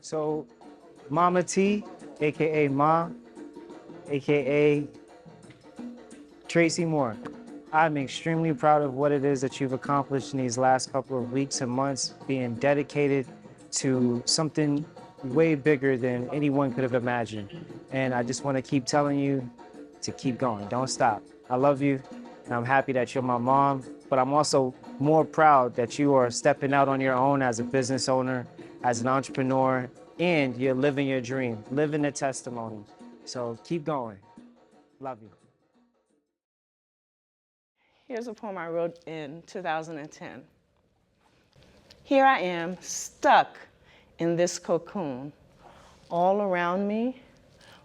So, Mama T, AKA Ma, AKA Tracy Moore. I'm extremely proud of what it is that you've accomplished in these last couple of weeks and months, being dedicated to something way bigger than anyone could have imagined. And I just want to keep telling you to keep going. Don't stop. I love you, and I'm happy that you're my mom, but I'm also more proud that you are stepping out on your own as a business owner, as an entrepreneur, and you're living your dream, living the testimony. So keep going. Love you. Here's a poem I wrote in 2010. Here I am, stuck in this cocoon. All around me,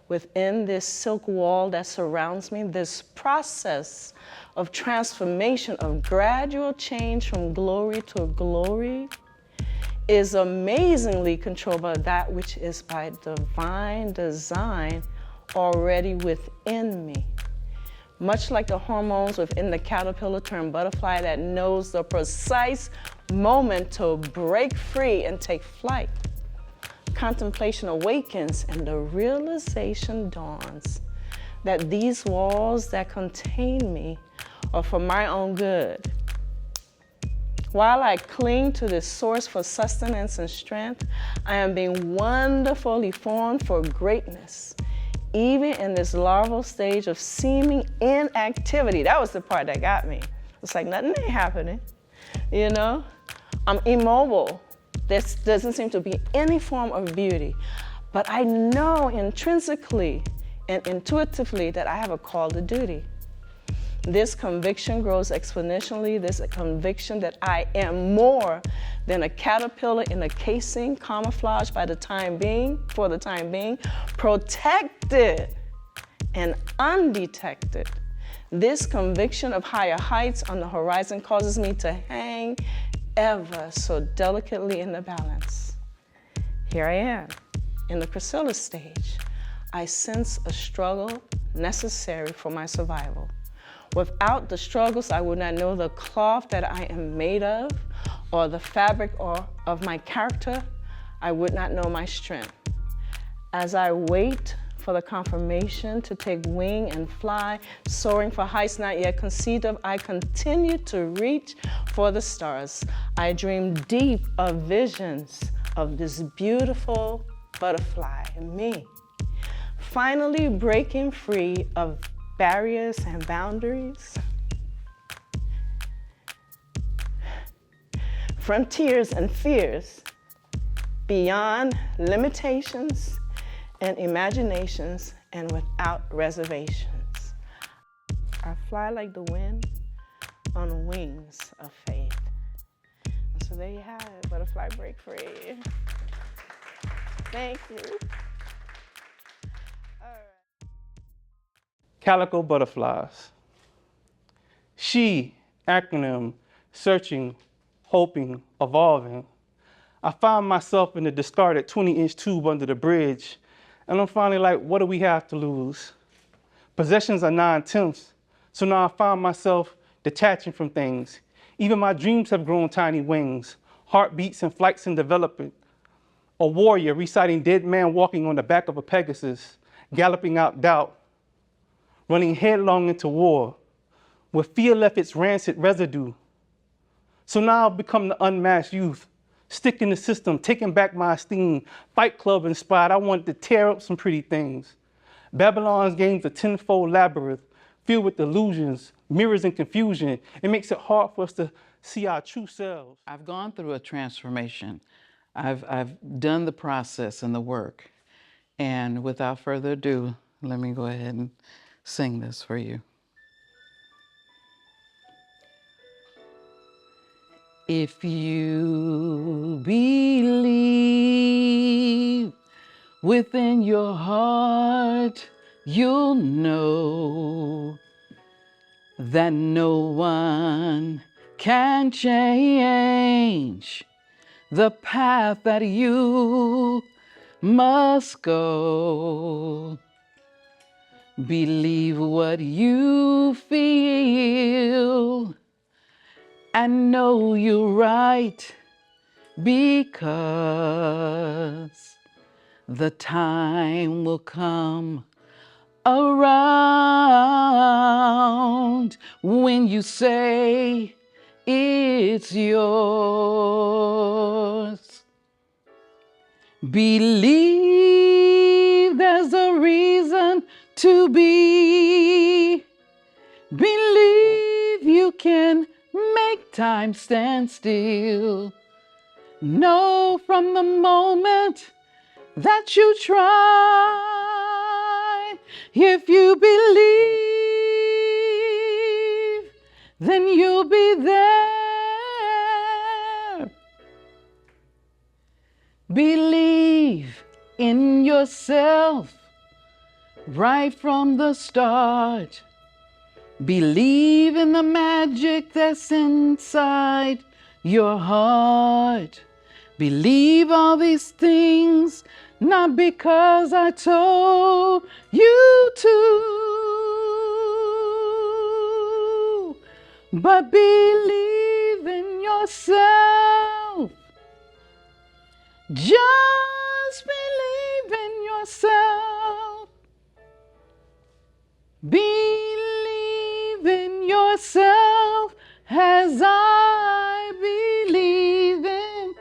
within this silk wall that surrounds me, this process of transformation, of gradual change from glory to glory, is amazingly controlled by that which is by divine design already within me. Much like the hormones within the caterpillar turned butterfly that knows the precise moment to break free and take flight. Contemplation awakens and the realization dawns that these walls that contain me are for my own good. While I cling to this source for sustenance and strength, I am being wonderfully formed for greatness. Even in this larval stage of seeming inactivity, that was the part that got me. It's like nothing ain't happening, you know? I'm immobile. There doesn't seem to be any form of beauty. But I know intrinsically and intuitively that I have a call to duty. This conviction grows exponentially, this conviction that I am more than a caterpillar in a casing, camouflaged by the time being, for the time being, protected and undetected. This conviction of higher heights on the horizon causes me to hang ever so delicately in the balance. Here I am, in the chrysalis stage. I sense a struggle necessary for my survival. Without the struggles, I would not know the cloth that I am made of, or the fabric of my character. I would not know my strength. As I wait for the confirmation to take wing and fly, soaring for heights not yet conceived of, I continue to reach for the stars. I dream deep of visions of this beautiful butterfly, me. Finally breaking free of barriers and boundaries, frontiers and fears, beyond limitations and imaginations, and without reservations. I fly like the wind on wings of faith. And so there you have it, butterfly break free. Thank you. Calico butterflies. She, acronym, searching, hoping, evolving. I find myself in the discarded 20-inch tube under the bridge, and I'm finally like, what do we have to lose? Possessions are 9/10, so now I find myself detaching from things. Even my dreams have grown tiny wings, heartbeats and flights in development. A warrior reciting dead man walking on the back of a Pegasus, galloping out doubt, running headlong into war, where fear left its rancid residue. So now I've become the unmatched youth, stick in the system, taking back my esteem, Fight Club inspired. I wanted to tear up some pretty things. Babylon's game's a tenfold labyrinth, filled with illusions, mirrors and confusion. It makes it hard for us to see our true selves. I've gone through a transformation. I've done the process and the work. And without further ado, let me go ahead and sing this for you. If you believe within your heart, you'll know that no one can change the path that you must go. Believe what you feel and know you're right, because the time will come around when you say it's yours. Believe there's a reason to be. Believe you can make time stand still. Know from the moment that you try, if you believe, then you'll be there. Believe in yourself right from the start. Believe in the magic that's inside your heart. Believe all these things, not because I told you to, but believe in yourself. Just believe in yourself. Believe in yourself as I believe in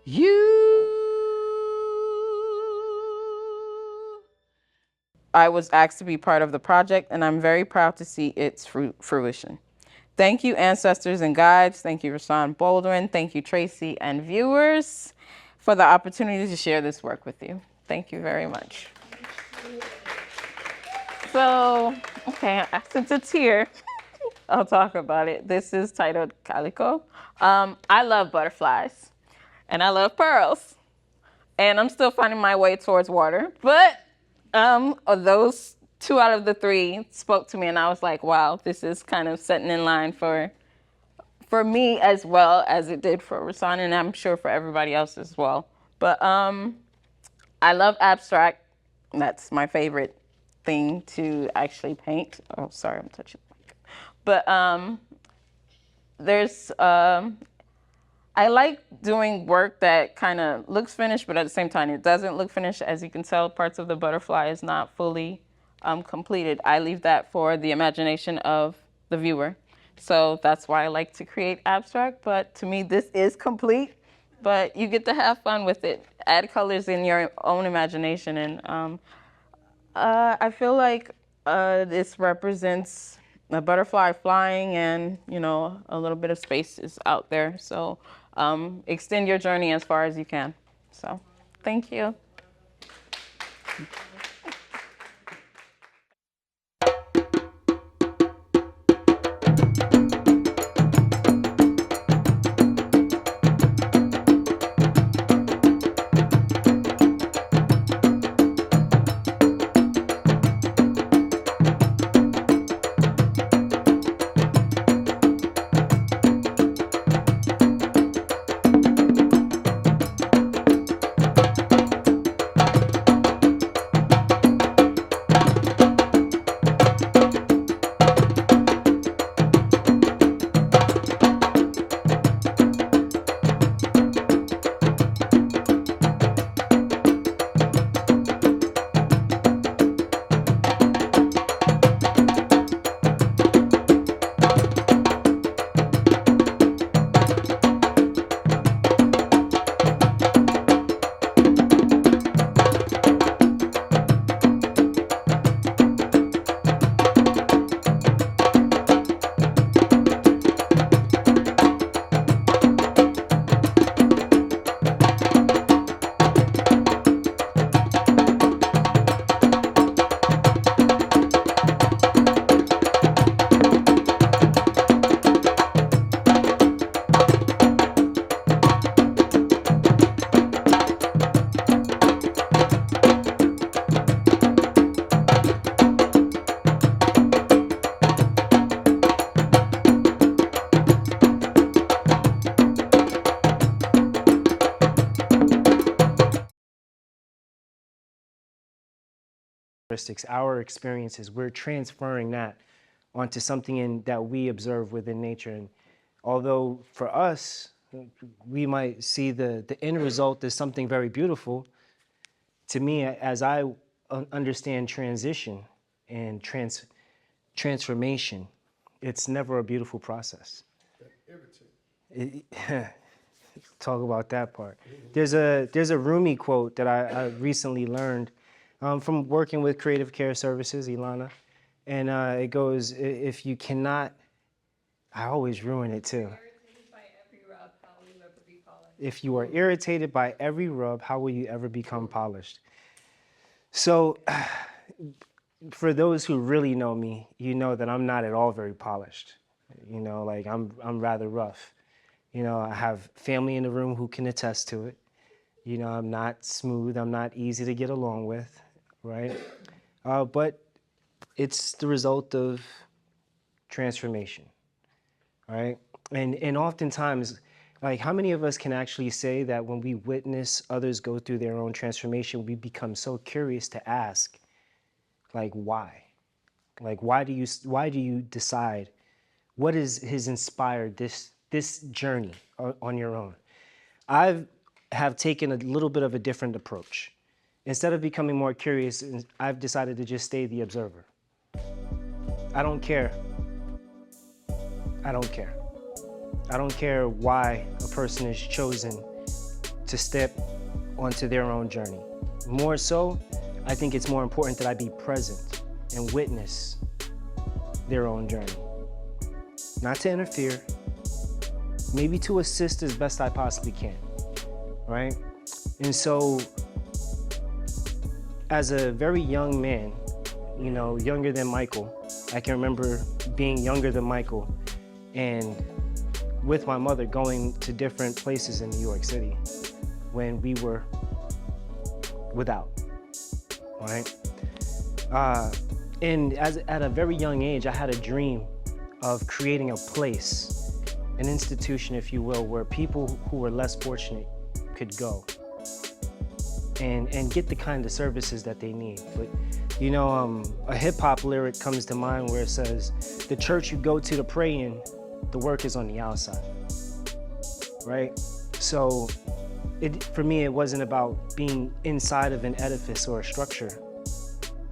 you. I was asked to be part of the project, and I'm very proud to see its fruition. Thank you, ancestors and guides. Thank you, Rashawn Baldwin. Thank you, Tracy, and viewers, for the opportunity to share this work with you. Thank you very much. So, okay, since it's here, I'll talk about it. This is titled Calico. I love butterflies, and I love pearls, and I'm still finding my way towards water, but those 2 out of the 3 spoke to me, and I was like, wow, this is kind of setting in line for me as well as it did for Rasan, and I'm sure for everybody else as well. But I love abstract. That's my favorite thing to actually paint. Oh, sorry, I'm touching the mic. But I like doing work that kind of looks finished, but at the same time, it doesn't look finished. As you can tell, parts of the butterfly is not fully completed. I leave that for the imagination of the viewer. So that's why I like to create abstract, but to me, this is complete, but you get to have fun with it. Add colors in your own imagination, and I feel like this represents a butterfly flying, and a little bit of space is out there. So extend your journey as far as you can. So thank you. Our experiences, we're transferring that onto something that we observe within nature. And although for us, we might see the end result as something very beautiful, to me, as I understand transition and transformation, it's never a beautiful process. It- Talk about that part. There's a Rumi quote that I recently learned from working with Creative Care Services, Ilana, and it goes, if you cannot, I always ruin it too. If you are irritated by every rub, how will you ever become polished? So, for those who really know me, you know that I'm not at all very polished. You know, like I'm rather rough. You know, I have family in the room who can attest to it. You know, I'm not smooth. I'm not easy to get along with, right? But it's the result of transformation, right? And oftentimes, like, how many of us can actually say that when we witness others go through their own transformation, we become so curious to ask, like, why? Like, why do you decide? What has inspired this journey on your own? Have taken a little bit of a different approach. Instead of becoming more curious, I've decided to just stay the observer. I don't care. I don't care. I don't care why a person is chosen to step onto their own journey. More so, I think it's more important that I be present and witness their own journey. Not to interfere, maybe to assist as best I possibly can, right? And so, as a very young man, you know, younger than Michael, I can remember being younger than Michael and with my mother going to different places in New York City when we were without, right? And at a very young age, I had a dream of creating a place, an institution, if you will, where people who were less fortunate could go and get the kind of services that they need. But, you know, a hip hop lyric comes to mind where it says, the church you go to pray in, the work is on the outside, right? So for me, it wasn't about being inside of an edifice or a structure.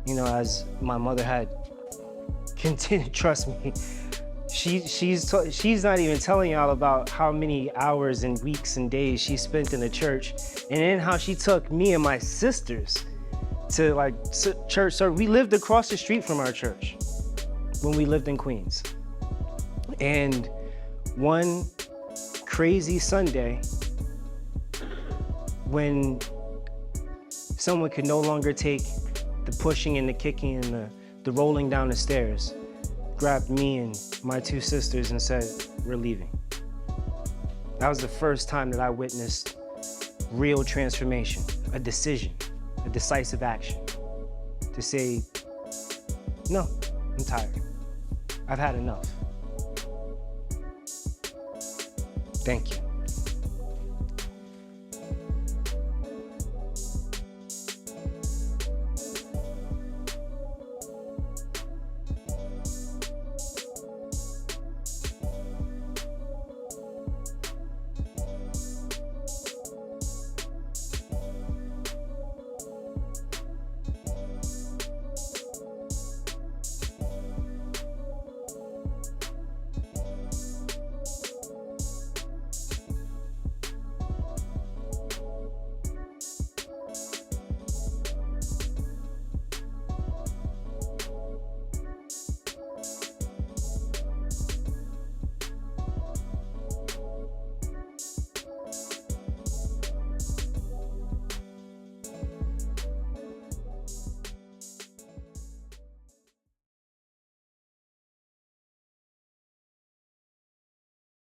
You know, as my mother had continued, trust me, she's not even telling y'all about how many hours and weeks and days she spent in the church, and then how she took me and my sisters to like church. So we lived across the street from our church when we lived in Queens. And one crazy Sunday, when someone could no longer take the pushing and the kicking and the rolling down the stairs, grabbed me and my two sisters and said, we're leaving. That was the first time that I witnessed real transformation, a decision, a decisive action to say, no, I'm tired. I've had enough. Thank you.